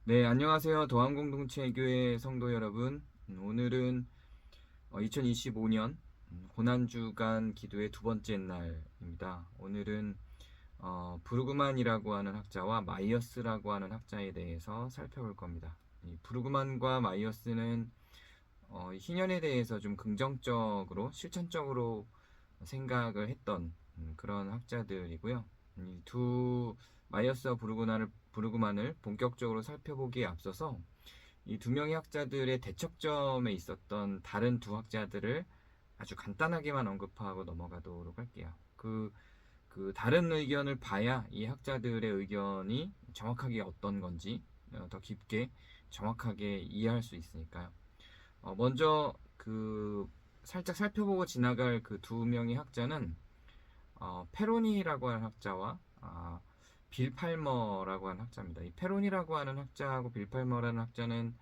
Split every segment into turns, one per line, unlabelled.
네, 안녕하세요. 도안공동체교회 성도 여러분. 오늘은 2025년 고난주간 기도의 두 번째 날입니다. 오늘은 브루그만이라고 하는 학자와 마이어스라고 하는 학자에 대해서 살펴볼 겁니다. 이 브루그만과 마이어스는 희년에 대해서 좀 긍정적으로 실천적으로 생각을 했던 그런 학자들이고요. 이두 마이어스와 브루그만을 본격적으로 살펴보기에 앞서서 이 두 명의 학자들의 대척점에 있었던 다른 두 학자들을 아주 간단하게만 언급하고 넘어가도록 할게요. 그 다른 의견을 봐야 이 학자들의 의견이 정확하게 어떤 건지 더 깊게 정확하게 이해할 수 있으니까요. 먼저 살짝 살펴보고 지나갈 그 두 명의 학자는 페로니라고 하는 학자와 빌 팔머라고 하는 학자입니다. 이 페로니라고 하는 학자하고 빌 팔머라는 학자는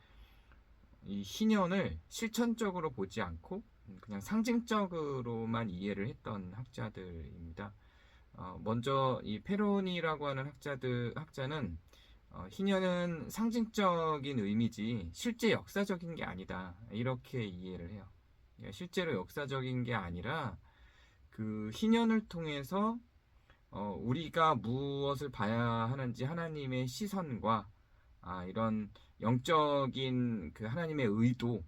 이 희년을 실천적으로 보지 않고 그냥 상징적으로만 이해를 했던 학자들입니다. 먼저 이 페로니라고 하는 학자는 희년은 상징적인 의미지 실제 역사적인 게 아니다, 이렇게 이해를 해요. 그러니까 실제로 역사적인 게 아니라 그 희년을 통해서 우리가 무엇을 봐야 하는지 하나님의 시선과 이런 영적인 그 하나님의 의도,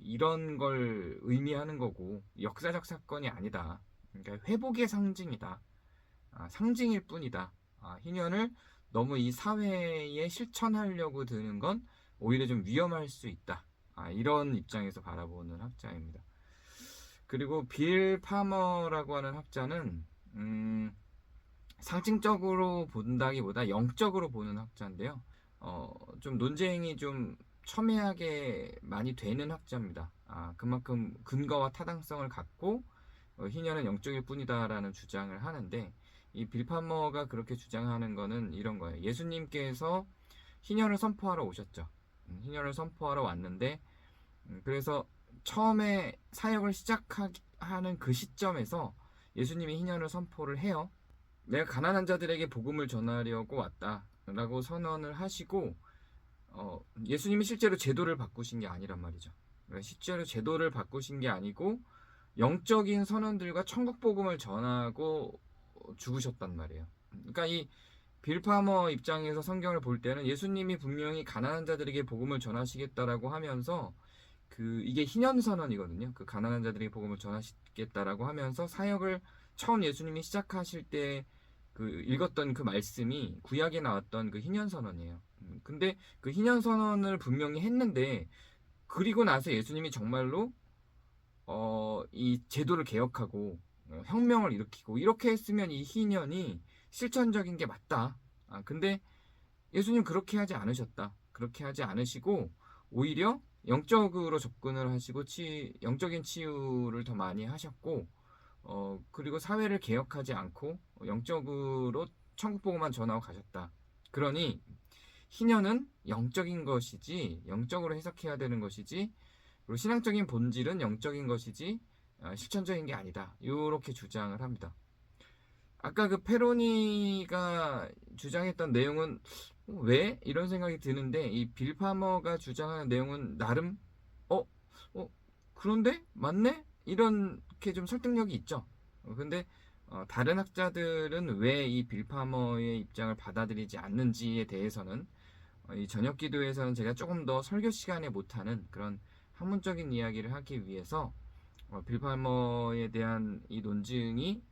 이런 걸 의미하는 거고 역사적 사건이 아니다. 그러니까 회복의 상징이다. 상징일 뿐이다. 희년을 너무 이 사회에 실천하려고 드는 건 오히려 좀 위험할 수 있다. 이런 입장에서 바라보는 학자입니다. 그리고 빌 파머라고 하는 학자는 상징적으로 본다기보다 영적으로 보는 학자인데요. 좀 논쟁이 좀 첨예하게 많이 되는 학자입니다. 그만큼 근거와 타당성을 갖고 희년은 영적일 뿐이다라는 주장을 하는데, 이 빌 파머가 그렇게 주장하는 거는 이런 거예요. 예수님께서 희년을 선포하러 오셨죠. 희년을 선포하러 왔는데, 그래서 처음에 사역을 시작하는 그 시점에서 예수님이 희년을 선포를 해요. 내가 가난한 자들에게 복음을 전하려고 왔다라고 선언을 하시고, 예수님이 실제로 제도를 바꾸신 게 아니란 말이죠. 그러니까 실제로 제도를 바꾸신 게 아니고 영적인 선언들과 천국 복음을 전하고 죽으셨단 말이에요. 그러니까 이 빌 파머 입장에서 성경을 볼 때는 예수님이 분명히 가난한 자들에게 복음을 전하시겠다라고 하면서 이게 희년 선언이거든요. 그 가난한 자들에게 복음을 전하시겠다라고 하면서 사역을 처음 예수님이 시작하실 때 읽었던 그 말씀이 구약에 나왔던 그 희년 선언이에요. 근데 그 희년 선언을 분명히 했는데, 그리고 나서 예수님이 정말로 이 제도를 개혁하고 혁명을 일으키고 이렇게 했으면 이 희년이 실천적인 게 맞다. 근데 예수님 그렇게 하지 않으셨다. 그렇게 하지 않으시고 오히려 영적으로 접근을 하시고 영적인 치유를 더 많이 하셨고, 그리고 사회를 개혁하지 않고 영적으로 천국 보고만 전하고 가셨다. 그러니 희년은 영적인 것이지, 영적으로 해석해야 되는 것이지, 그리고 신앙적인 본질은 영적인 것이지 실천적인 게 아니다, 이렇게 주장을 합니다. 아까 그 페로니가 주장했던 내용은 왜? 이런 생각이 드는데, 이 빌 파머가 주장하는 내용은 나름 어? 어? 그런데? 맞네? 이렇게 좀 설득력이 있죠. 근데 다른 학자들은 왜 이 빌 파머의 입장을 받아들이지 않는지에 대해서는 이 저녁 기도에서는 제가 조금 더 설교 시간에 못하는 그런 학문적인 이야기를 하기 위해서 빌 파머에 대한 이 논증이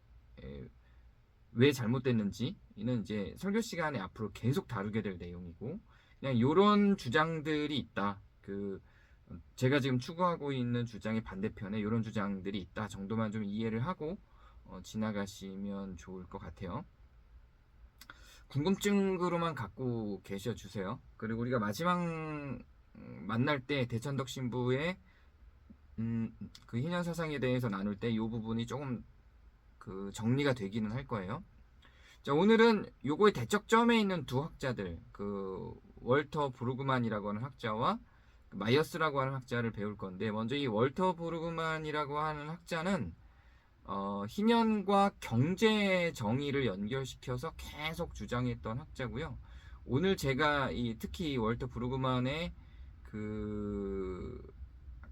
왜 잘못됐는지는 이제 설교 시간에 앞으로 계속 다루게 될 내용이고, 그냥 이런 주장들이 있다. 제가 지금 추구하고 있는 주장의 반대편에 이런 주장들이 있다 정도만 좀 이해를 하고 지나가시면 좋을 것 같아요. 궁금증으로만 갖고 계셔 주세요. 그리고 우리가 마지막 만날 때 대천덕 신부의 그 희년 사상에 대해서 나눌 때 이 부분이 조금 정리가 되기는 할 거예요. 자, 오늘은 요거의 대척점에 있는 두 학자들, 월터 브루그만이라고 하는 학자와 마이어스라고 하는 학자를 배울 건데, 먼저 이 월터 브루그만이라고 하는 학자는 희년과 경제 정의를 연결시켜서 계속 주장했던 학자고요. 오늘 제가 특히 월터 브루그만의 그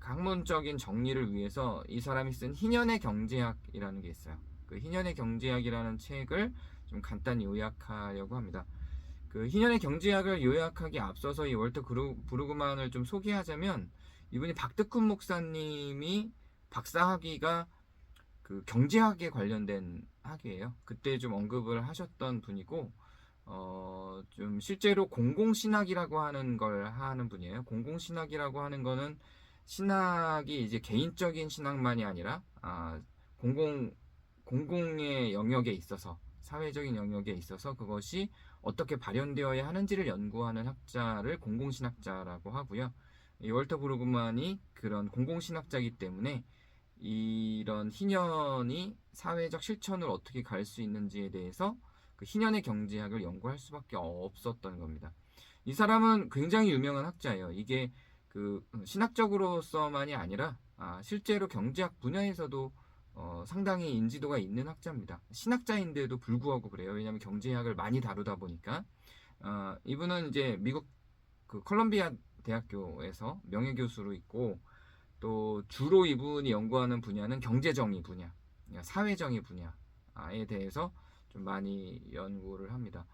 학문적인 정리를 위해서 이 사람이 쓴 희년의 경제학이라는 게 있어요. 그 희년의 경제학이라는 책을 좀 간단히 요약하려고 합니다. 그 희년의 경제학을 요약하기 앞서서 이 월터 브루그만을 좀 소개하자면, 이분이 박덕훈 목사님이 박사학위가 그 경제학에 관련된 학위예요. 그때 좀 언급을 하셨던 분이고, 좀 실제로 공공신학이라고 하는 걸 하는 분이에요. 공공신학이라고 하는 거는 신학이 이제 개인적인 신학만이 아니라 공공의 영역에 있어서, 사회적인 영역에 있어서 그것이 어떻게 발현되어야 하는지를 연구하는 학자를 공공신학자라고 하고요. 이 월터 브루그만이 그런 공공신학자이기 때문에 이런 희년이 사회적 실천을 어떻게 갈 수 있는지에 대해서 그 희년의 경제학을 연구할 수밖에 없었던 겁니다. 이 사람은 굉장히 유명한 학자예요. 이게 그 신학적으로서만이 아니라 실제로 경제학 분야에서도 상당히 인지도가 있는 학자입니다. 신학자인데도 불구하고 그래요. 왜냐하면 경제학을 많이 다루다 보니까. 이분은 이제 미국 그 컬럼비아 대학교에서 명예교수로 있고, 또 주로 이분이 연구하는 분야는 경제정의 분야, 사회정의 분야에 대해서 좀 많이 연구를 합니다.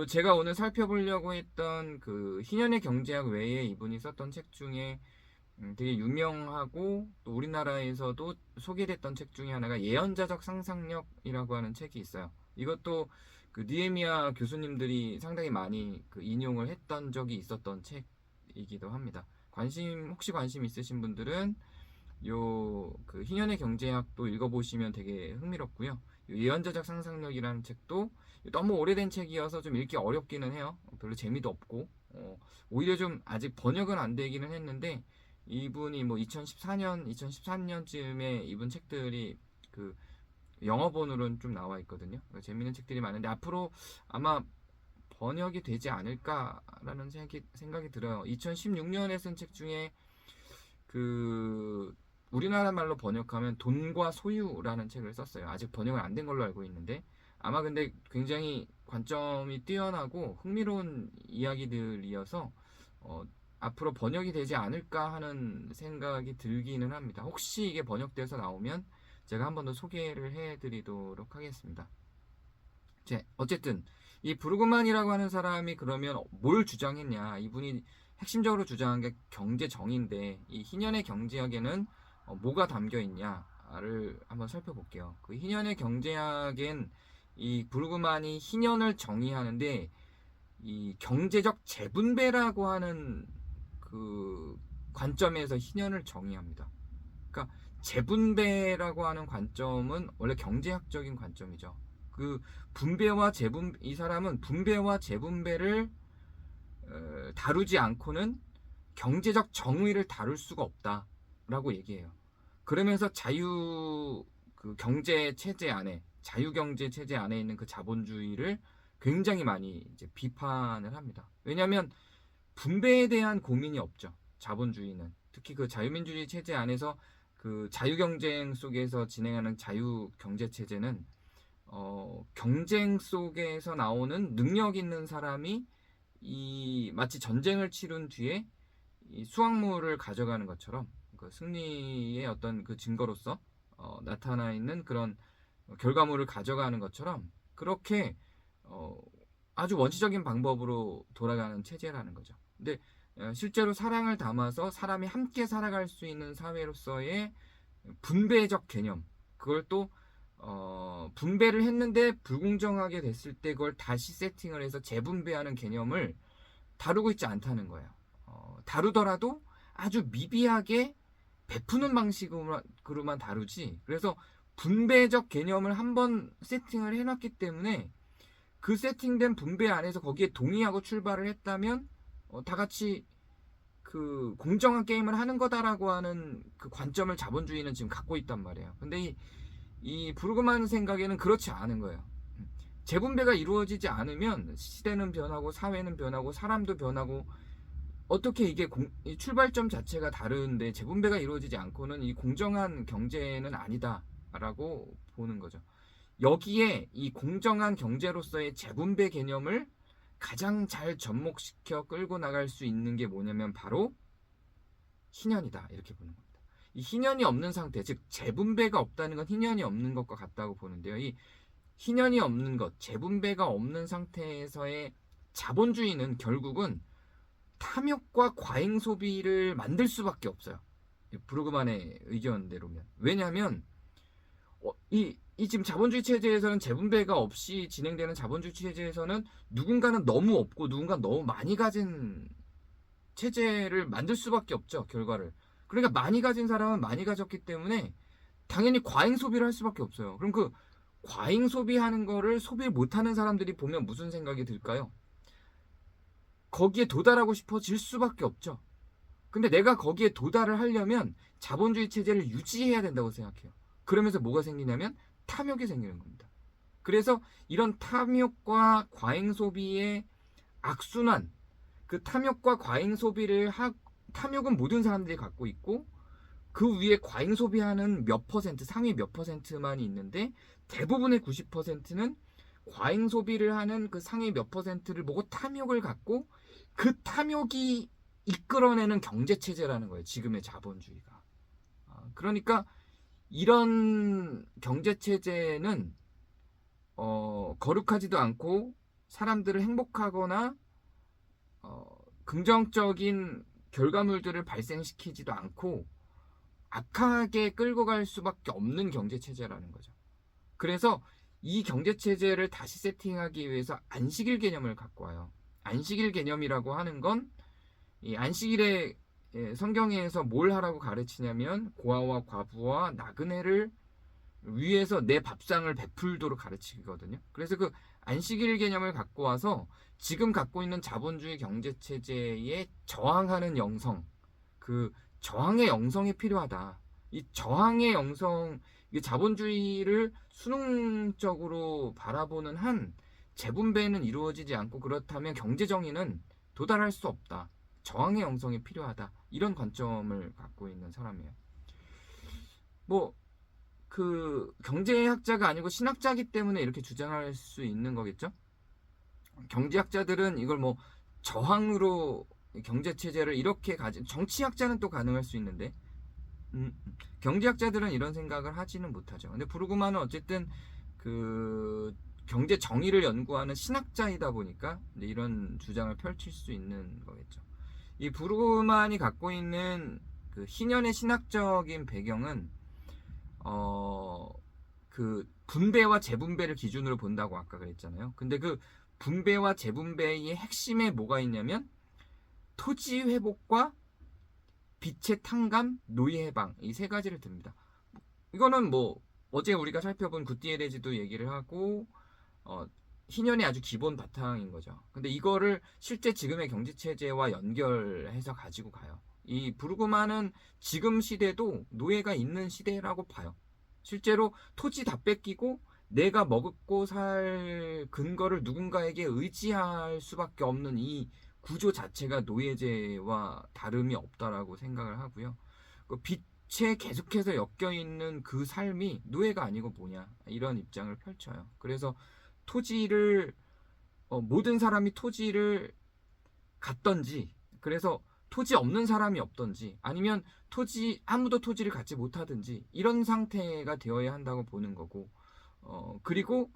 제가 오늘 살펴보려고 했던 그 희년의 경제학 외에 이분이 썼던 책 중에 되게 유명하고 또 우리나라에서도 소개됐던 책 중에 하나가 예언자적 상상력이라고 하는 책이 있어요. 이것도 그 니에미아 교수님들이 상당히 많이 그 인용을 했던 적이 있었던 책이기도 합니다. 혹시 관심 있으신 분들은 그 희년의 경제학도 읽어보시면 되게 흥미롭고요. 예언자적 상상력이라는 책도 너무 오래된 책이어서 좀 읽기 어렵기는 해요. 별로 재미도 없고, 오히려 좀 아직 번역은 안 되기는 했는데, 이분이 뭐 2014년쯤에 이분 책들이 그 영어본으로는 좀 나와 있거든요. 재밌는 책들이 많은데 앞으로 아마 번역이 되지 않을까라는 생각이 들어요. 2016년에 쓴 책 중에 그 우리나라 말로 번역하면 돈과 소유라는 책을 썼어요. 아직 번역은 안 된 걸로 알고 있는데, 아마 근데 굉장히 관점이 뛰어나고 흥미로운 이야기들이어서 앞으로 번역이 되지 않을까 하는 생각이 들기는 합니다. 혹시 이게 번역돼서 나오면 제가 한 번 더 소개를 해드리도록 하겠습니다. 어쨌든 이 브루그만이라고 하는 사람이 그러면 뭘 주장했냐? 이분이 핵심적으로 주장한 게 경제정의인데, 이 희년의 경제학에는 뭐가 담겨 있냐를 한번 살펴볼게요. 그 희년의 경제학엔 이 브루그만이 희년을 정의하는데, 이 경제적 재분배라고 하는 그 관점에서 희년을 정의합니다. 그러니까 재분배라고 하는 관점은 원래 경제학적인 관점이죠. 그 이 사람은 분배와 재분배를 다루지 않고는 경제적 정의를 다룰 수가 없다라고 얘기해요. 그러면서 경제 체제 안에, 자유경제 체제 안에 있는 그 자본주의를 굉장히 많이 이제 비판을 합니다. 왜냐하면 분배에 대한 고민이 없죠. 자본주의는 특히 그 자유민주주의 체제 안에서 그 자유경쟁 속에서 진행하는 자유경제 체제는 경쟁 속에서 나오는 능력 있는 사람이 마치 전쟁을 치룬 뒤에 이 수확물을 가져가는 것처럼 그 승리의 어떤 그 증거로서 나타나 있는 그런 결과물을 가져가는 것처럼, 그렇게 아주 원시적인 방법으로 돌아가는 체제라는 거죠. 근데 실제로 사랑을 담아서 사람이 함께 살아갈 수 있는 사회로서의 분배적 개념, 그걸 또 분배를 했는데 불공정하게 됐을 때 그걸 다시 세팅을 해서 재분배하는 개념을 다루고 있지 않다는 거예요. 다루더라도 아주 미비하게 베푸는 방식으로만 다루지, 그래서 분배적 개념을 한번 세팅을 해놨기 때문에 그 세팅된 분배 안에서 거기에 동의하고 출발을 했다면 다 같이 그 공정한 게임을 하는 거다라고 하는 그 관점을 자본주의는 지금 갖고 있단 말이에요. 근데 이 브루그만 생각에는 그렇지 않은 거예요. 재분배가 이루어지지 않으면 시대는 변하고 사회는 변하고 사람도 변하고, 어떻게 이게 이 출발점 자체가 다른데 재분배가 이루어지지 않고는 이 공정한 경제는 아니다라고 보는 거죠. 여기에 이 공정한 경제로서의 재분배 개념을 가장 잘 접목시켜 끌고 나갈 수 있는 게 뭐냐면 바로 희년이다, 이렇게 보는 겁니다. 이 희년이 없는 상태, 즉 재분배가 없다는 건 희년이 없는 것과 같다고 보는데요. 이 희년이 없는 것, 재분배가 없는 상태에서의 자본주의는 결국은 탐욕과 과잉 소비를 만들 수밖에 없어요. 브루그만의 의견대로면. 왜냐하면 이 지금 자본주의 체제에서는 재분배가 없이 진행되는 자본주의 체제에서는 누군가는 너무 없고 누군가는 너무 많이 가진 체제를 만들 수밖에 없죠, 결과를. 그러니까 많이 가진 사람은 많이 가졌기 때문에 당연히 과잉 소비를 할 수밖에 없어요. 그럼 그 과잉 소비하는 거를 소비 못하는 사람들이 보면 무슨 생각이 들까요? 거기에 도달하고 싶어질 수밖에 없죠. 근데 내가 거기에 도달을 하려면 자본주의 체제를 유지해야 된다고 생각해요. 그러면서 뭐가 생기냐면 탐욕이 생기는 겁니다. 그래서 이런 탐욕과 과잉 소비의 악순환, 그 탐욕과 과잉 소비를 탐욕은 모든 사람들이 갖고 있고 그 위에 과잉 소비하는 몇 퍼센트, 상위 몇 퍼센트만이 있는데 대부분의 90%는 과잉 소비를 하는 그 상위 몇 퍼센트를 보고 탐욕을 갖고 그 탐욕이 이끌어내는 경제체제라는 거예요, 지금의 자본주의가. 그러니까 이런 경제체제는 거룩하지도 않고 사람들을 행복하거나 긍정적인 결과물들을 발생시키지도 않고 악하게 끌고 갈 수밖에 없는 경제체제라는 거죠. 그래서 이 경제체제를 다시 세팅하기 위해서 안식일 개념을 갖고 와요. 안식일 개념이라고 하는 건 이 안식일에 성경에서 뭘 하라고 가르치냐면 고아와 과부와 나그네를 위해서 내 밥상을 베풀도록 가르치거든요. 그래서 그 안식일 개념을 갖고 와서 지금 갖고 있는 자본주의 경제체제에 저항하는 영성, 그 저항의 영성이 필요하다. 이 저항의 영성, 이 자본주의를 수능적으로 바라보는 한 재분배는 이루어지지 않고 그렇다면 경제정의는 도달할 수 없다. 저항의 영성이 필요하다. 이런 관점을 갖고 있는 사람이에요. 그 경제학자가 아니고 신학자이기 때문에 이렇게 주장할 수 있는 거겠죠? 경제학자들은 이걸 저항으로 경제체제를 이렇게 정치학자는 또 가능할 수 있는데 경제학자들은 이런 생각을 하지는 못하죠. 근데 브루그만은 어쨌든 그 경제 정의를 연구하는 신학자이다 보니까 이런 주장을 펼칠 수 있는 거겠죠. 이 브루그만이 갖고 있는 그 희년의 신학적인 배경은 그 분배와 재분배를 기준으로 본다고 아까 그랬잖아요. 근데 그 분배와 재분배의 핵심에 뭐가 있냐면 토지 회복과 빚의 탕감, 노예 해방, 이 세 가지를 듭니다. 이거는 어제 우리가 살펴본 구티에레즈도 얘기를 하고 희년의 아주 기본 바탕인 거죠. 근데 이거를 실제 지금의 경제체제와 연결해서 가지고 가요. 이 브루그만은 지금 시대도 노예가 있는 시대라고 봐요. 실제로 토지 다 뺏기고 내가 먹고 살 근거를 누군가에게 의지할 수밖에 없는 이 구조 자체가 노예제와 다름이 없다라고 생각을 하고요. 그 빚에 계속해서 엮여있는 그 삶이 노예가 아니고 뭐냐, 이런 입장을 펼쳐요. 그래서 토지를 모든 사람이 토지를 갖던지, 그래서 토지 없는 사람이 없던지, 아니면 아무도 토지를 갖지 못하든지 이런 상태가 되어야 한다고 보는 거고, 그리고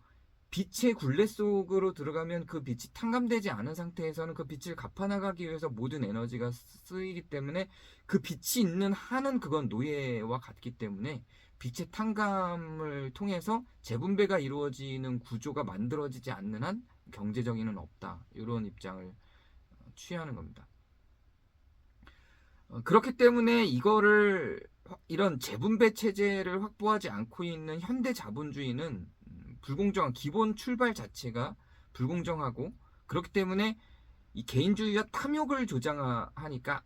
빛의 굴레 속으로 들어가면 그 빛이 탕감되지 않은 상태에서는 그 빛을 갚아나가기 위해서 모든 에너지가 쓰이기 때문에 그 빛이 있는 한은 그건 노예와 같기 때문에 빛의 탕감을 통해서 재분배가 이루어지는 구조가 만들어지지 않는 한 경제정의는 없다. 이런 입장을 취하는 겁니다. 그렇기 때문에 이런 재분배 체제를 확보하지 않고 있는 현대 자본주의는 불공정한, 기본 출발 자체가 불공정하고, 그렇기 때문에 이 개인주의와 탐욕을 조장하니까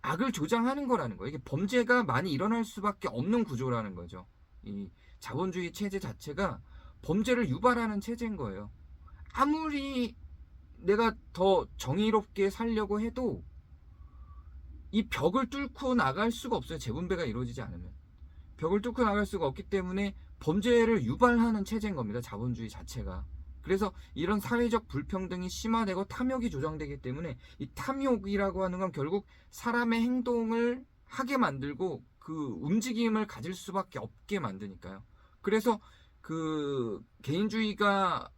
악을 조장하는 거라는 거예요. 이게 범죄가 많이 일어날 수밖에 없는 구조라는 거죠. 이 자본주의 체제 자체가 범죄를 유발하는 체제인 거예요. 아무리 내가 더 정의롭게 살려고 해도 이 벽을 뚫고 나갈 수가 없어요. 재분배가 이루어지지 않으면. 벽을 뚫고 나갈 수가 없기 때문에 범죄를 유발하는 체제인 겁니다. 자본주의 자체가. 그래서 이런 사회적 불평등이 심화되고 탐욕이 조장되기 때문에 이 탐욕이라고 하는 건 결국 사람의 행동을 하게 만들고 그 움직임을 가질 수밖에 없게 만드니까요. 그래서 그 개인주의가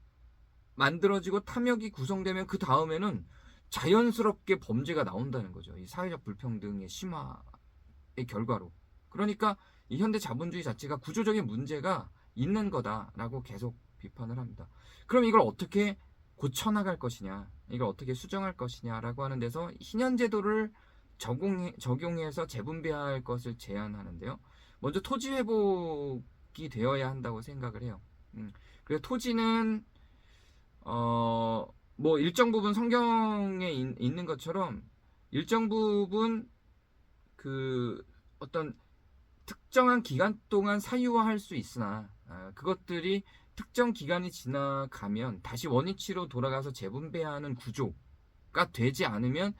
만들어지고 탐욕이 구성되면 그 다음에는 자연스럽게 범죄가 나온다는 거죠. 이 사회적 불평등의 심화의 결과로. 그러니까 이 현대 자본주의 자체가 구조적인 문제가 있는 거다라고 계속 비판을 합니다. 그럼 이걸 어떻게 고쳐나갈 것이냐, 이걸 어떻게 수정할 것이냐라고 하는 데서 신현제도를 적용해서 재분배할 것을 제안하는데요. 먼저 토지 회복이 되어야 한다고 생각을 해요. 그래서 토지는 뭐 일정 부분 성경에 있는 것처럼 일정 부분 그 어떤 특정한 기간 동안 사유화할 수 있으나 그것들이 특정 기간이 지나가면 다시 원위치로 돌아가서 재분배하는 구조가 되지 않으면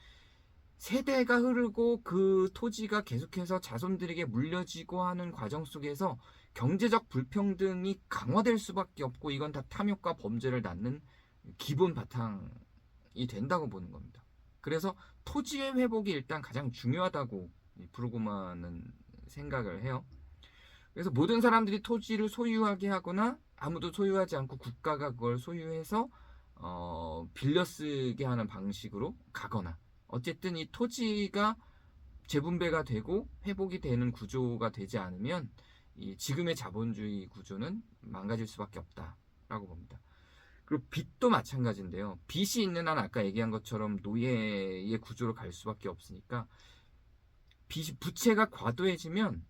세대가 흐르고 그 토지가 계속해서 자손들에게 물려지고 하는 과정 속에서 경제적 불평등이 강화될 수밖에 없고 이건 다 탐욕과 범죄를 낳는 기본 바탕이 된다고 보는 겁니다. 그래서 토지의 회복이 일단 가장 중요하다고 브루그만은 생각을 해요. 그래서 모든 사람들이 토지를 소유하게 하거나 아무도 소유하지 않고 국가가 그걸 소유해서 빌려 쓰게 하는 방식으로 가거나 어쨌든 이 토지가 재분배가 되고 회복이 되는 구조가 되지 않으면 이 지금의 자본주의 구조는 망가질 수밖에 없다라고 봅니다. 그리고 빚도 마찬가지인데요. 빚이 있는 한 아까 얘기한 것처럼 노예의 구조로 갈 수밖에 없으니까 부채가 과도해지면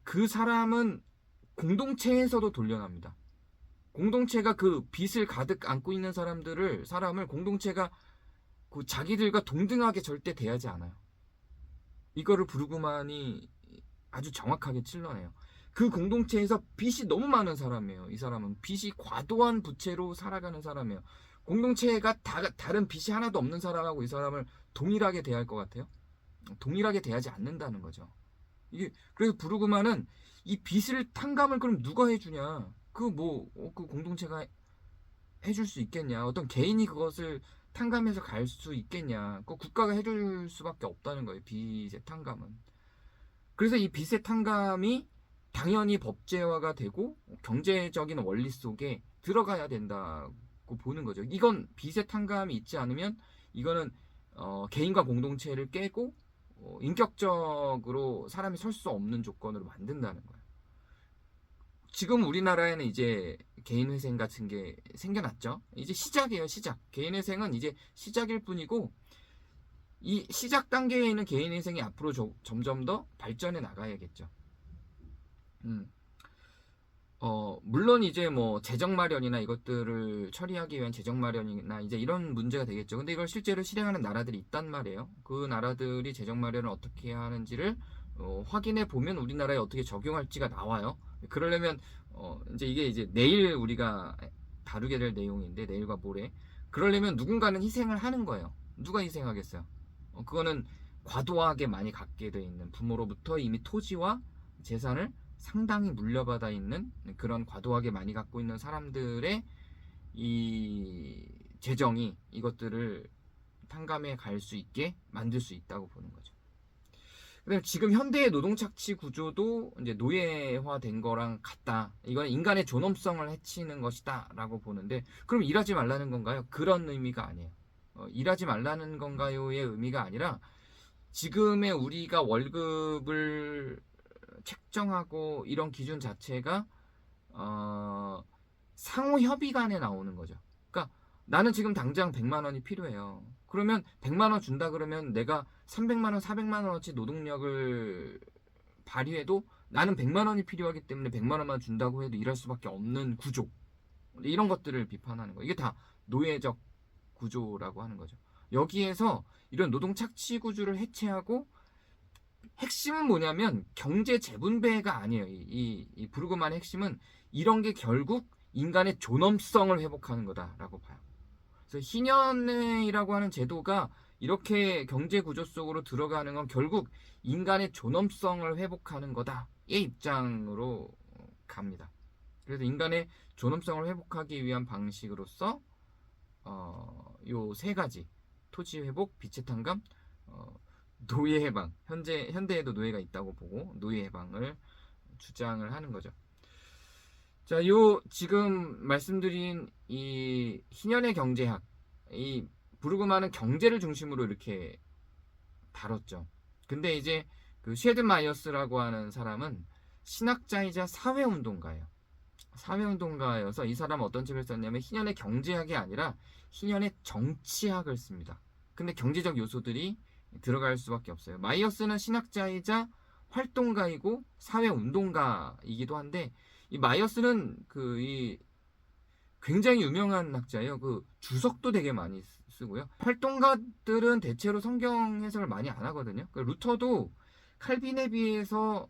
그 사람은 공동체에서도 돌려납니다. 공동체가 그 빚을 가득 안고 있는 사람을 공동체가 그 자기들과 동등하게 절대 대하지 않아요. 이거를 브루그만이 아주 정확하게 찔러내요. 그 공동체에서 빚이 너무 많은 사람이에요. 이 사람은 빚이 과도한 부채로 살아가는 사람이에요. 공동체가 다른 빚이 하나도 없는 사람하고 이 사람을 동일하게 대할 것 같아요? 동일하게 대하지 않는다는 거죠. 그래서 브루그만은 이 빚을 탕감을 그럼 누가 해주냐? 그 공동체가 해줄 수 있겠냐? 어떤 개인이 그것을 탕감해서 갈 수 있겠냐? 그 국가가 해줄 수밖에 없다는 거예요. 빚의 탕감은. 그래서 이 빚의 탕감이 당연히 법제화가 되고 경제적인 원리 속에 들어가야 된다고 보는 거죠. 이건 빚의 탕감이 있지 않으면 이거는 개인과 공동체를 깨고 인격적으로 사람이 설 수 없는 조건으로 만든다는 거예요. 지금 우리나라에는 이제 개인회생 같은 게 생겨났죠. 이제 시작이에요, 시작. 개인회생은 이제 시작일 뿐이고 이 시작 단계에 있는 개인회생이 앞으로 점점 더 발전해 나가야겠죠. 물론 이제 뭐 재정 마련이나 이것들을 처리하기 위한 재정 마련이나 이제 이런 문제가 되겠죠. 근데 이걸 실제로 실행하는 나라들이 있단 말이에요. 그 나라들이 재정 마련을 어떻게 하는지를 확인해 보면 우리나라에 어떻게 적용할지가 나와요. 그러려면 이제 이게 이제 내일 우리가 다루게 될 내용인데 내일과 모레 그러려면 누군가는 희생을 하는 거예요. 누가 희생하겠어요? 그거는 과도하게 많이 갖게 돼 있는 부모로부터 이미 토지와 재산을 상당히 물려받아 있는 그런 과도하게 많이 갖고 있는 사람들의 이 재정이 이것들을 탕감해 갈 수 있게 만들 수 있다고 보는 거죠. 그다음에 지금 현대의 노동착취 구조도 이제 노예화된 거랑 같다. 이건 인간의 존엄성을 해치는 것이다라고 보는데 그럼 일하지 말라는 건가요? 그런 의미가 아니에요. 일하지 말라는 건가요의 의미가 아니라 지금의 우리가 월급을 책정하고 이런 기준 자체가 상호 협의 간에 나오는 거죠. 그러니까 나는 지금 당장 100만 원이 필요해요. 그러면 100만 원 준다 그러면 내가 300만 원, 400만 원어치 노동력을 발휘해도 나는 100만 원이 필요하기 때문에 100만 원만 준다고 해도 일할 수밖에 없는 구조. 이런 것들을 비판하는 거예요. 이게 다 노예적 구조라고 하는 거죠. 여기에서 이런 노동 착취 구조를 해체하고 핵심은 뭐냐면 경제 재분배가 아니에요. 이 브루그만의 핵심은 이런 게 결국 인간의 존엄성을 회복하는 거다라고 봐요. 그래서 희년이라고 하는 제도가 이렇게 경제 구조 속으로 들어가는 건 결국 인간의 존엄성을 회복하는 거다의 입장으로 갑니다. 그래서 인간의 존엄성을 회복하기 위한 방식으로서 요 세 가지 토지 회복, 빛의 탕감, 어, 노예 해방. 현대에도 노예가 있다고 보고 노예 해방을 주장을 하는 거죠. 자, 요 지금 말씀드린 이 희년의 경제학, 이 브루그만은 경제를 중심으로 이렇게 다뤘죠. 근데 이제 그 쉐드 마이어스라고 하는 사람은 신학자이자 사회운동가예요. 사회운동가여서 이 사람은 어떤 책을 썼냐면 희년의 경제학이 아니라 희년의 정치학을 씁니다. 근데 경제적 요소들이 들어갈 수밖에 없어요. 마이어스는 신학자이자 활동가이고 사회운동가이기도 한데 이 마이어스는 이 굉장히 유명한 학자예요. 그 주석도 되게 많이 쓰고요. 활동가들은 대체로 성경 해석을 많이 안 하거든요. 루터도 칼빈에 비해서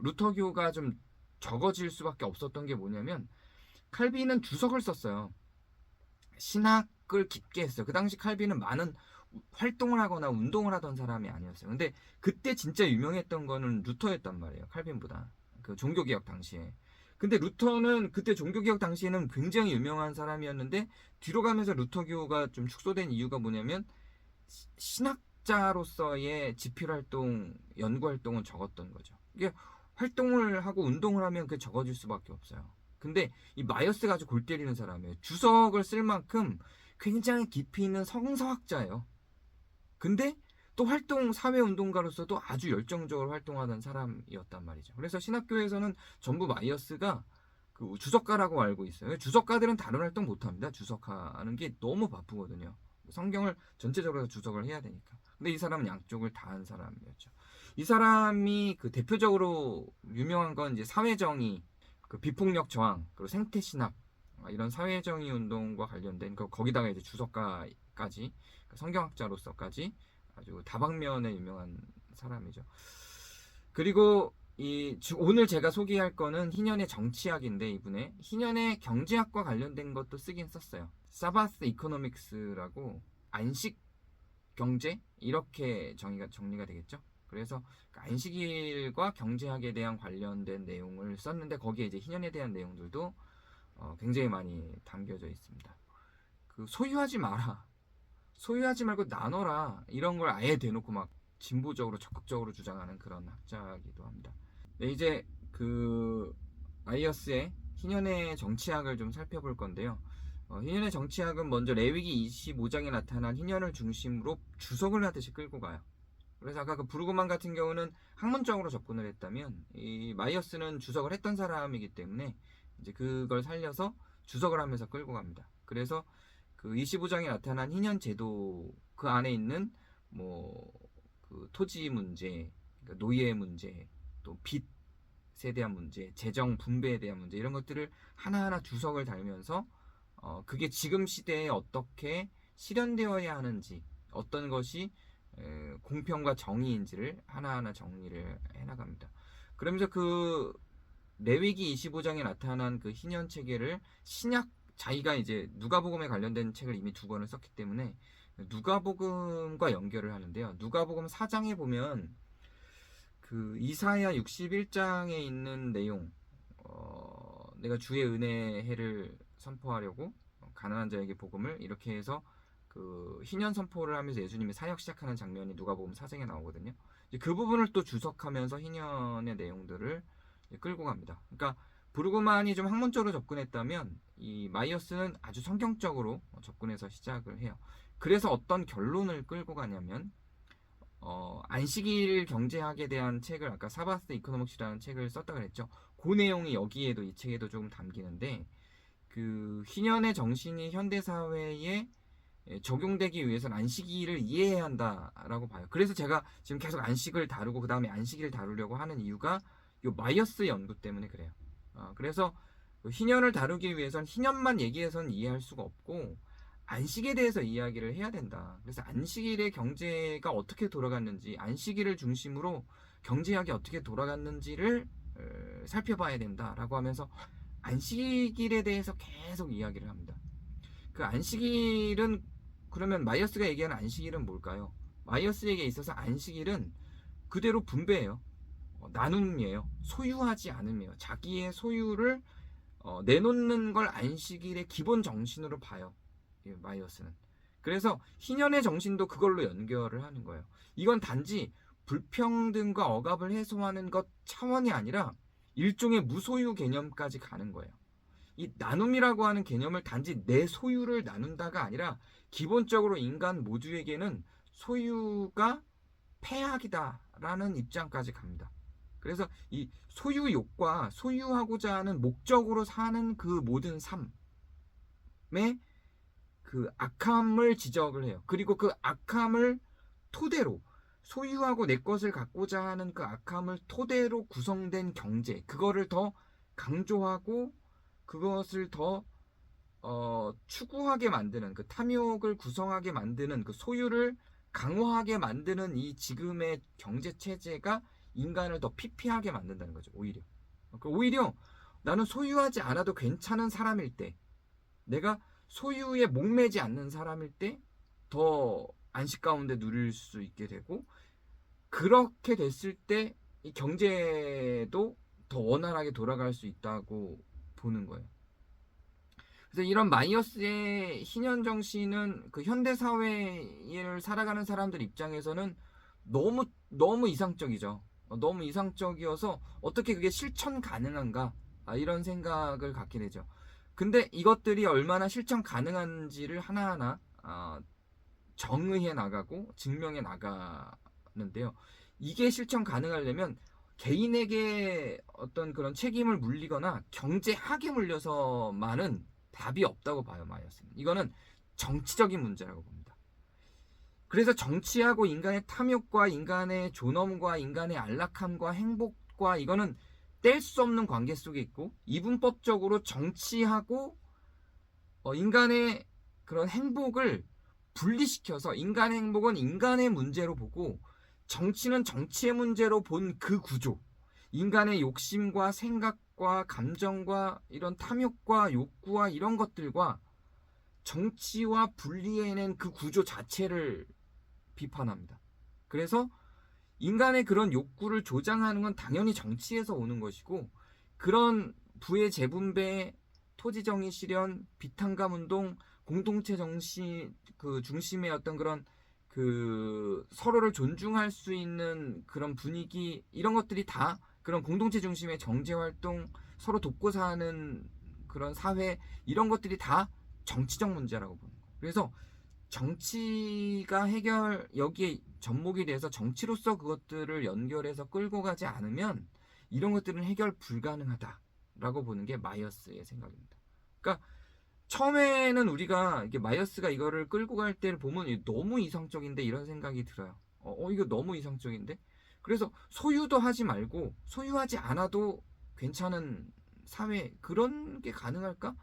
루터교가 좀 적어질 수밖에 없었던 게 뭐냐면 칼빈은 주석을 썼어요. 신학을 깊게 했어요. 그 당시 칼빈은 많은 활동을 하거나 운동을 하던 사람이 아니었어요. 근데 그때 진짜 유명했던 거는 루터였단 말이에요. 칼빈보다. 그 종교개혁 당시에. 근데 루터는 그때 종교개혁 당시에는 굉장히 유명한 사람이었는데 뒤로 가면서 루터교가 좀 축소된 이유가 뭐냐면 신학자로서의 집필활동, 연구활동은 적었던 거죠. 이게 활동을 하고 운동을 하면 그게 적어질 수밖에 없어요. 근데 이 마이어스가 아주 골 때리는 사람이에요. 주석을 쓸 만큼 굉장히 깊이 있는 성서학자예요. 근데 또 사회운동가로서도 아주 열정적으로 활동하는 사람이었단 말이죠. 그래서 신학교에서는 전부 마이어스가 그 주석가라고 알고 있어요. 주석가들은 다른 활동 못합니다. 주석하는 게 너무 바쁘거든요. 성경을 전체적으로 주석을 해야 되니까. 근데 이 사람은 양쪽을 다 한 사람이었죠. 이 사람이 그 대표적으로 유명한 건 이제 사회정의, 그 비폭력 저항, 그리고 생태신학, 이런 사회정의 운동과 관련된 거기다가 이제 주석가까지, 성경학자로서까지 아주 다방면에 유명한 사람이죠. 그리고 오늘 제가 소개할 거는 희년의 정치학인데 이분의 희년의 경제학과 관련된 것도 쓰긴 썼어요. 사바스 이코노믹스라고 안식 경제 이렇게 정리가 되겠죠. 그래서 안식일과 경제학에 대한 관련된 내용을 썼는데 거기에 이제 희년에 대한 내용들도 굉장히 많이 담겨져 있습니다. 소유하지 마라, 소유하지 말고 나눠라, 이런 걸 아예 대놓고 막 진보적으로 적극적으로 주장하는 그런 학자이기도 합니다. 네, 이제 마이어스의 희년의 정치학을 좀 살펴볼 건데요. 희년의 정치학은 먼저 레위기 25장에 나타난 희년을 중심으로 주석을 하듯이 끌고 가요. 그래서 아까 그 브루그만 같은 경우는 학문적으로 접근을 했다면 이 마이어스는 주석을 했던 사람이기 때문에 이제 그걸 살려서 주석을 하면서 끌고 갑니다. 그래서 그 25장에 나타난 희년 제도 그 안에 있는 그 토지 문제, 그러니까 노예 문제, 또 빚에 대한 문제, 재정 분배에 대한 문제, 이런 것들을 하나하나 주석을 달면서 그게 지금 시대에 어떻게 실현되어야 하는지, 어떤 것이 공평과 정의인지를 하나하나 정리를 해나갑니다. 그러면서 그 레위기 25장에 나타난 그 희년 체계를 자기가 이제 누가복음에 관련된 책을 이미 2권을 썼기 때문에 누가복음과 연결을 하는데요. 누가복음 4장에 보면 그 이사야 61장에 있는 내용, 내가 주의 은혜의 해를 선포하려고 가난한 자에게 복음을, 이렇게 해서 그 희년 선포를 하면서 예수님이 사역 시작하는 장면이 누가복음 4장에 나오거든요. 그 부분을 또 주석하면서 희년의 내용들을 끌고 갑니다. 그러니까 브루그만이 좀 학문적으로 접근했다면 이 마이어스는 아주 성경적으로 접근해서 시작을 해요. 그래서 어떤 결론을 끌고 가냐면 안식일 경제학에 대한 책을, 아까 사바스 이코노믹스라는 책을 썼다 그랬죠. 그 내용이 여기에도, 이 책에도 조금 담기는데, 그 희년의 정신이 현대 사회에 적용되기 위해서는 안식일을 이해해야 한다라고 봐요. 그래서 제가 지금 계속 안식을 다루고 그 다음에 안식일을 다루려고 하는 이유가 이 마이어스 연구 때문에 그래요. 그래서 희년을 다루기 위해서는 희년만 얘기해서는 이해할 수가 없고 안식에 대해서 이야기를 해야 된다. 그래서 안식일의 경제가 어떻게 돌아갔는지, 안식일을 중심으로 경제학이 어떻게 돌아갔는지를 살펴봐야 된다라고 하면서 안식일에 대해서 계속 이야기를 합니다. 그 안식일은, 그러면 마이어스가 얘기하는 안식일은 뭘까요? 마이어스에게 있어서 안식일은 그대로 분배예요. 나눔이에요. 소유하지 않음이에요. 자기의 소유를 내놓는 걸 안식일의 기본 정신으로 봐요. 마이어스는. 그래서 희년의 정신도 그걸로 연결을 하는 거예요. 이건 단지 불평등과 억압을 해소하는 것 차원이 아니라 일종의 무소유 개념까지 가는 거예요. 이 나눔이라고 하는 개념을 단지 내 소유를 나눈다가 아니라 기본적으로 인간 모두에게는 소유가 폐악이다라는 입장까지 갑니다. 그래서 이 소유욕과 소유하고자 하는 목적으로 사는 그 모든 삶의 그 악함을 지적을 해요. 그리고 그 악함을 토대로 소유하고 내 것을 갖고자 하는 그 악함을 토대로 구성된 경제, 그거를 더 강조하고 그것을 더 추구하게 만드는, 그 탐욕을 구성하게 만드는, 그 소유를 강화하게 만드는 이 지금의 경제 체제가 인간을 더 피폐하게 만든다는 거죠. 오히려 나는 소유하지 않아도 괜찮은 사람일 때, 내가 소유에 목매지 않는 사람일 때 더 안식 가운데 누릴 수 있게 되고, 그렇게 됐을 때 이 경제도 더 원활하게 돌아갈 수 있다고 보는 거예요. 그래서 이런 마이어스의 희년 정신은 그 현대 사회를 살아가는 사람들 입장에서는 너무 이상적이죠. 너무 이상적이어서 어떻게 그게 실천 가능한가, 이런 생각을 갖게 되죠. 근데 이것들이 얼마나 실천 가능한지를 하나하나 정의해 나가고 증명해 나가는데요. 이게 실천 가능하려면 개인에게 어떤 그런 책임을 물리거나 경제학에 물려서만은 답이 없다고 봐요, 마이어스는. 이거는 정치적인 문제라고 봅니다. 그래서 정치하고 인간의 탐욕과 인간의 존엄과 인간의 안락함과 행복과 이거는 뗄 수 없는 관계 속에 있고, 이분법적으로 정치하고 인간의 그런 행복을 분리시켜서 인간의 행복은 인간의 문제로 보고 정치는 정치의 문제로 본 그 구조, 인간의 욕심과 생각과 감정과 이런 탐욕과 욕구와 이런 것들과 정치와 분리해낸 그 구조 자체를 비판합니다. 그래서 인간의 그런 욕구를 조장하는 건 당연히 정치에서 오는 것이고, 그런 부의 재분배, 토지정의 실현, 비탄감 운동, 공동체 정신 그 중심의 어떤 그런 그 서로를 존중할 수 있는 그런 분위기, 이런 것들이 다 그런 공동체 중심의 경제활동, 서로 돕고 사는 그런 사회, 이런 것들이 다 정치적 문제라고 보는 거예요. 그래서 정치가 여기에 접목이 돼서 정치로서 그것들을 연결해서 끌고 가지 않으면 이런 것들은 해결 불가능하다라고 보는 게 마이어스의 생각입니다. 그러니까 처음에는 우리가 이게 마이어스가 이거를 끌고 갈 때를 보면 너무 이상적인데 이런 생각이 들어요. 이거 너무 이상적인데? 그래서 소유도 하지 말고 소유하지 않아도 괜찮은 사회, 그런 게 가능할까?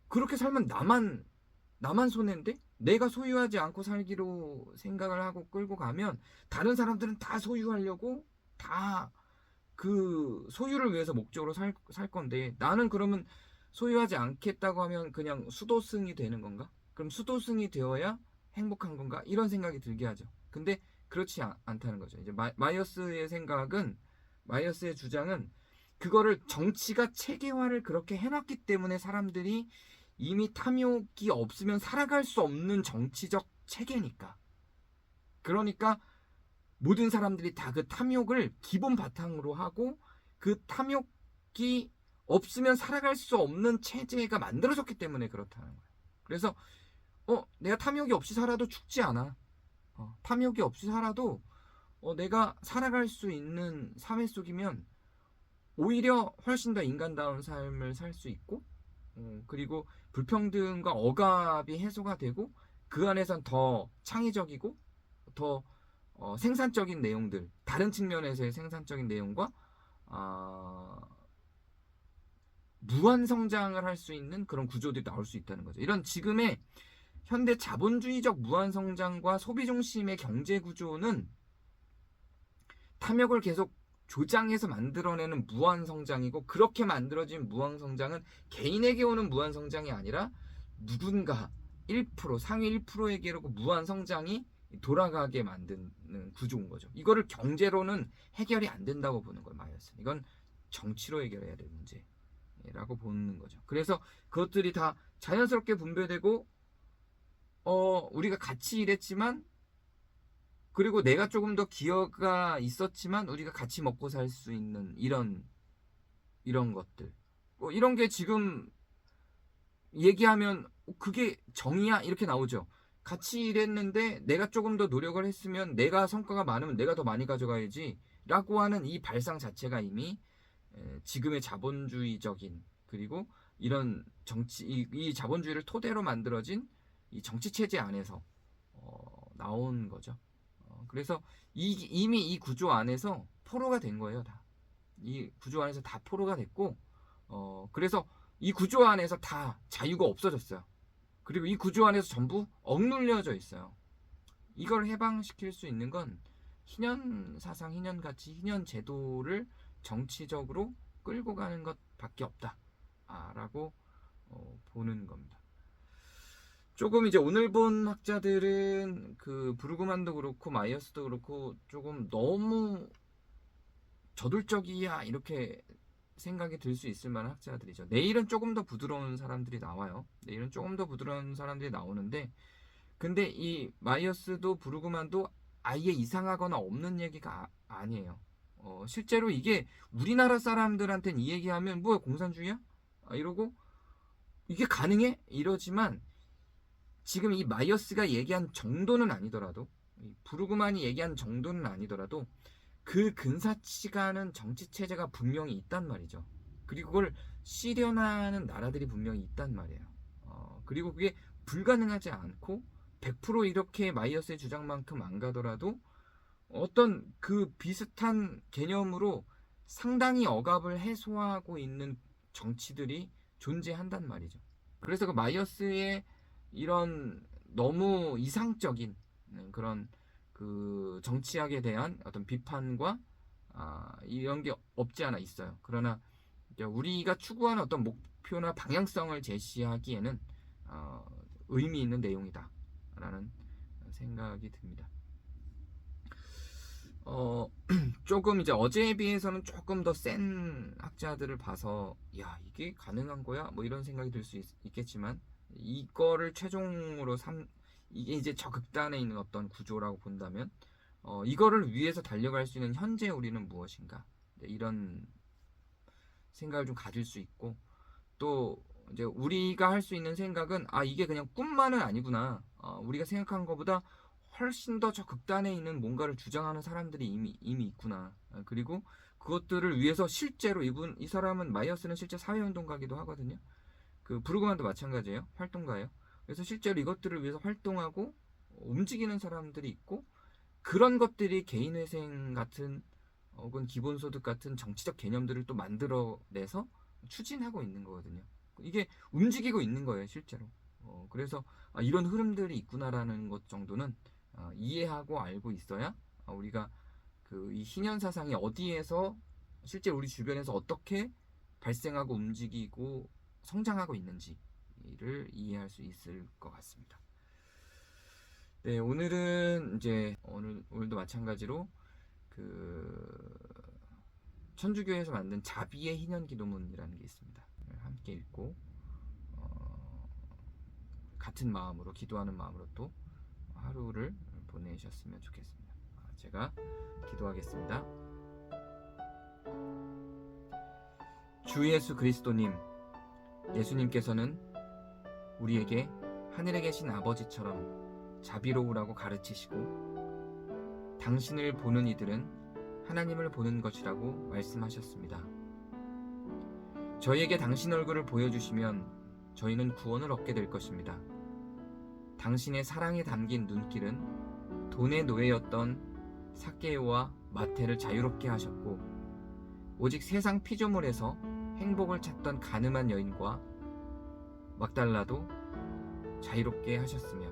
그렇게 살면 나만 손해인데? 내가 소유하지 않고 살기로 생각을 하고 끌고 가면 다른 사람들은 다 소유하려고 다 그 소유를 위해서 목적으로 살 건데, 나는 그러면 소유하지 않겠다고 하면 그냥 수도승이 되는 건가? 그럼 수도승이 되어야 행복한 건가? 이런 생각이 들게 하죠. 근데 그렇지 않다는 거죠. 이제 마이어스의 생각은, 마이어스의 주장은 그거를 정치가 체계화를 그렇게 해놨기 때문에 사람들이 이미 탐욕이 없으면 살아갈 수 없는 정치적 체계니까. 그러니까 모든 사람들이 다 그 탐욕을 기본 바탕으로 하고 그 탐욕이 없으면 살아갈 수 없는 체제가 만들어졌기 때문에 그렇다는 거예요. 그래서 내가 탐욕이 없이 살아도 죽지 않아. 탐욕이 없이 살아도 내가 살아갈 수 있는 사회 속이면 오히려 훨씬 더 인간다운 삶을 살 수 있고, 그리고 불평등과 억압이 해소가 되고, 그 안에선 더 창의적이고 더 생산적인 내용들, 다른 측면에서의 생산적인 내용과 무한 성장을 할 수 있는 그런 구조들이 나올 수 있다는 거죠. 이런 지금의 현대 자본주의적 무한 성장과 소비 중심의 경제 구조는 탐욕을 계속 조장해서 만들어내는 무한 성장이고, 그렇게 만들어진 무한 성장은 개인에게 오는 무한 성장이 아니라 누군가 1%, 상위 1%에게 오고 무한 성장이 돌아가게 만드는 구조인 거죠. 이거를 경제로는 해결이 안 된다고 보는 거예요, 마이어스는. 이건 정치로 해결해야 될 문제라고 보는 거죠. 그래서 그것들이 다 자연스럽게 분배되고 우리가 같이 일했지만, 그리고 내가 조금 더 기여가 있었지만 우리가 같이 먹고 살 수 있는 이런 것들. 이런 게 지금 얘기하면 그게 정의야? 이렇게 나오죠. 같이 일했는데 내가 조금 더 노력을 했으면, 내가 성과가 많으면 내가 더 많이 가져가야지 라고 하는 이 발상 자체가 이미 지금의 자본주의적인, 그리고 이런 이 자본주의를 토대로 만들어진 이 정치 체제 안에서 나온 거죠. 그래서 이미 이 구조 안에서 포로가 된 거예요. 다. 이 구조 안에서 다 포로가 됐고, 그래서 이 구조 안에서 다 자유가 없어졌어요. 그리고 이 구조 안에서 전부 억눌려져 있어요. 이걸 해방시킬 수 있는 건 희년 사상, 희년 가치, 희년 제도를 정치적으로 끌고 가는 것밖에 없다라고 보는 겁니다. 조금 이제 오늘 본 학자들은 그 브루그만도 그렇고 마이어스도 그렇고 조금 너무 저돌적이야 이렇게 생각이 들 수 있을 만한 학자들이죠. 내일은 조금 더 부드러운 사람들이 나와요. 내일은 조금 더 부드러운 사람들이 나오는데, 근데 이 마이어스도 브루그만도 아예 이상하거나 없는 얘기가 아니에요. 실제로 이게 우리나라 사람들한테는 이 얘기하면 뭐야, 공산주의야? 이러고 이게 가능해? 이러지만, 지금 이 마이어스가 얘기한 정도는 아니더라도, 브루그만이 얘기한 정도는 아니더라도 그 근사치가 는 정치체제가 분명히 있단 말이죠. 그리고 그걸 실현하는 나라들이 분명히 있단 말이에요. 그리고 그게 불가능하지 않고 100% 이렇게 마이어스의 주장만큼 안 가더라도 어떤 그 비슷한 개념으로 상당히 억압을 해소하고 있는 정치들이 존재한단 말이죠. 그래서 그 마이어스의 이런 너무 이상적인 그런 그 정치학에 대한 어떤 비판과 이런 게 없지 않아 있어요. 그러나 우리가 추구하는 어떤 목표나 방향성을 제시하기에는 의미 있는 내용이다라는 생각이 듭니다. 조금 이제 어제에 비해서는 조금 더 센 학자들을 봐서 야, 이게 가능한 거야? 뭐 이런 생각이 들 수 있겠지만, 이거를 최종으로 이게 이제 저 극단에 있는 어떤 구조라고 본다면, 이거를 위해서 달려갈 수 있는 현재 우리는 무엇인가, 이런 생각을 좀 가질 수 있고, 또 이제 우리가 할 수 있는 생각은 이게 그냥 꿈만은 아니구나. 우리가 생각한 것보다 훨씬 더 저 극단에 있는 뭔가를 주장하는 사람들이 이미 있구나. 그리고 그것들을 위해서 실제로 이 사람은, 마이어스는 실제 사회운동가기도 하거든요. 그 브루그만도 마찬가지예요. 활동가예요. 그래서 실제로 이것들을 위해서 활동하고 움직이는 사람들이 있고, 그런 것들이 개인회생 같은 혹은 기본소득 같은 정치적 개념들을 또 만들어내서 추진하고 있는 거거든요. 이게 움직이고 있는 거예요, 실제로. 그래서 이런 흐름들이 있구나라는 것 정도는 이해하고 알고 있어야 우리가 이 희년 사상이 어디에서 실제 우리 주변에서 어떻게 발생하고 움직이고 성장하고 있는지를 이해할 수 있을 것 같습니다. 네, 오늘은 이제 오늘도 마찬가지로 그 천주교에서 만든 자비의 희년 기도문이라는 게 있습니다. 함께 읽고 같은 마음으로, 기도하는 마음으로 또 하루를 보내셨으면 좋겠습니다. 제가 기도하겠습니다. 주 예수 그리스도님, 예수님께서는 우리에게 하늘에 계신 아버지처럼 자비로우라고 가르치시고, 당신을 보는 이들은 하나님을 보는 것이라고 말씀하셨습니다. 저희에게 당신 얼굴을 보여주시면 저희는 구원을 얻게 될 것입니다. 당신의 사랑에 담긴 눈길은 돈의 노예였던 삭개오와 마태를 자유롭게 하셨고, 오직 세상 피조물에서 행복을 찾던 가늠한 여인과 막달라도 자유롭게 하셨으며,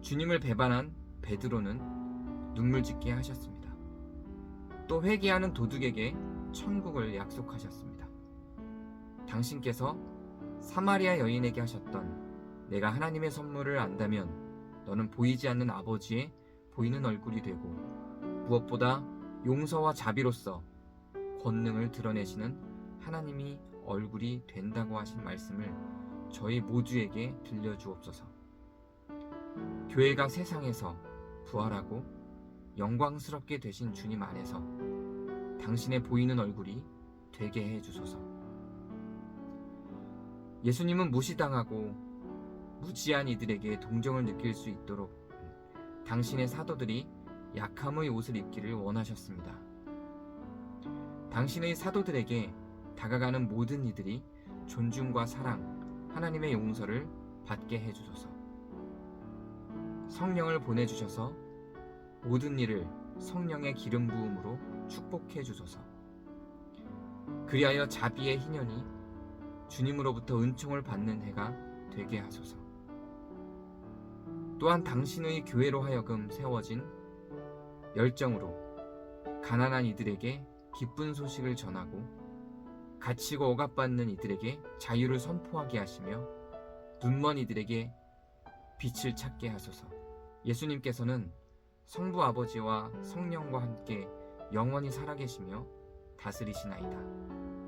주님을 배반한 베드로는 눈물 짓게 하셨습니다. 또 회개하는 도둑에게 천국을 약속하셨습니다. 당신께서 사마리아 여인에게 하셨던 내가 하나님의 선물을 안다면 너는 보이지 않는 아버지의 보이는 얼굴이 되고 무엇보다 용서와 자비로서 권능을 드러내시는 하나님이 얼굴이 된다고 하신 말씀을 저희 모두에게 들려주옵소서. 교회가 세상에서 부활하고 영광스럽게 되신 주님 안에서 당신의 보이는 얼굴이 되게 해주소서. 예수님은 무시당하고 무지한 이들에게 동정을 느낄 수 있도록 당신의 사도들이 약함의 옷을 입기를 원하셨습니다. 당신의 사도들에게 다가가는 모든 이들이 존중과 사랑, 하나님의 용서를 받게 해주소서. 성령을 보내주셔서 모든 일을 성령의 기름 부음으로 축복해 주소서. 그리하여 자비의 희년이 주님으로부터 은총을 받는 해가 되게 하소서. 또한 당신의 교회로 하여금 세워진 열정으로 가난한 이들에게 기쁜 소식을 전하고 갇히고 억압받는 이들에게 자유를 선포하게 하시며 눈먼 이들에게 빛을 찾게 하소서. 예수님께서는 성부 아버지와 성령과 함께 영원히 살아계시며 다스리시나이다.